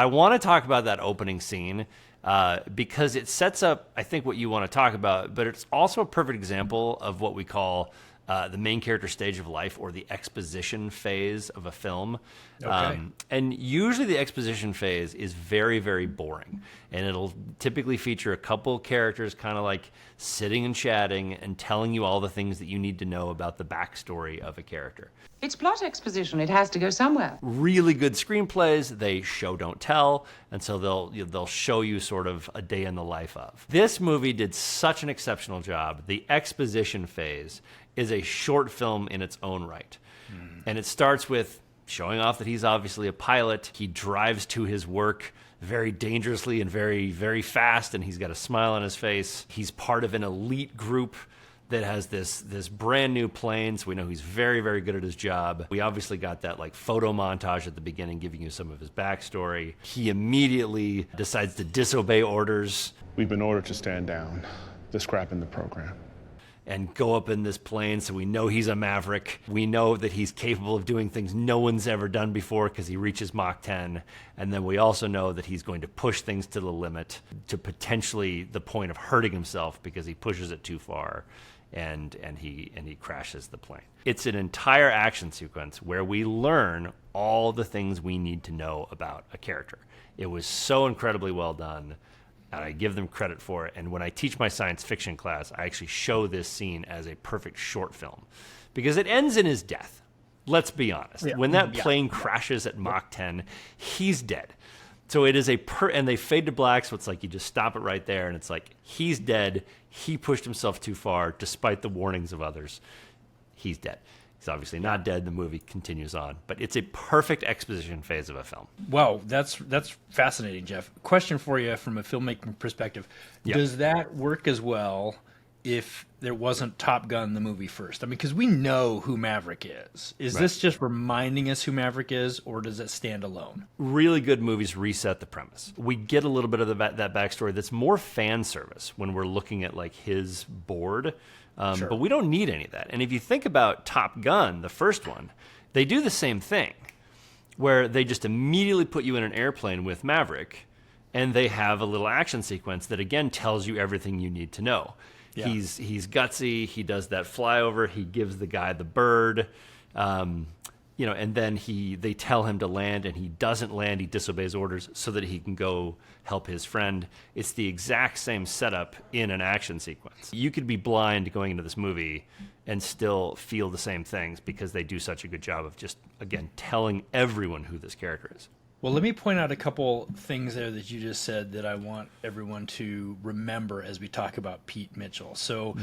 I want to talk about that opening scene because it sets up, I think, what you want to talk about, but it's also a perfect example of what we call the main character stage of life, or the exposition phase of a film. Okay. And usually the exposition phase is very, very boring. And it'll typically feature a couple characters kind of like sitting and chatting and telling you all the things that you need to know about the backstory of a character. It's plot exposition. It has to go somewhere. Really good screenplays, they show don't tell, and so they'll show you sort of a day in the life of. This movie did such an exceptional job. The exposition phase is a short film in its own right. And it starts with showing off that he's obviously a pilot. He drives to his work very dangerously and very, very fast, and he's got a smile on his face. He's part of an elite group that has this brand new plane, so we know he's very, very good at his job. We obviously got that like photo montage at the beginning giving you some of his backstory. He immediately decides to disobey orders. We've been ordered to stand down. They're scrapping the program. And go up in this plane, so we know he's a Maverick. We know that he's capable of doing things no one's ever done before because he reaches Mach 10. And then we also know that he's going to push things to the limit, to potentially the point of hurting himself because he pushes it too far. And he crashes the plane. It's an entire action sequence where we learn all the things we need to know about a character. It was so incredibly well done, and I give them credit for it. And when I teach my science fiction class, I actually show this scene as a perfect short film because it ends in his death. Let's be honest. Yeah. When that plane crashes at Mach 10, he's dead. So it is and they fade to black, so it's like you just stop it right there, and it's like, he's dead. He pushed himself too far, despite the warnings of others. He's dead. He's obviously not dead. The movie continues on. But it's a perfect exposition phase of a film. Wow, that's fascinating, Jeff. Question for you from a filmmaking perspective. Yeah. Does that work as well if there wasn't Top Gun the movie first? I mean, because we know who Maverick is. Is Right. this just reminding us who Maverick is, or does it stand alone? Really good movies reset the premise. We get a little bit of that backstory that's more fan service when we're looking at like his board, Sure. but we don't need any of that. And if you think about Top Gun, the first one, they do the same thing, where they just immediately put you in an airplane with Maverick, and they have a little action sequence that again tells you everything you need to know. Yeah. He's gutsy. He does that flyover. He gives the guy the bird, and then they tell him to land, and he doesn't land. He disobeys orders so that he can go help his friend. It's the exact same setup in an action sequence. You could be blind going into this movie and still feel the same things because they do such a good job of just, again, telling everyone who this character is. Well, let me point out a couple things there that you just said that I want everyone to remember as we talk about Pete Mitchell. So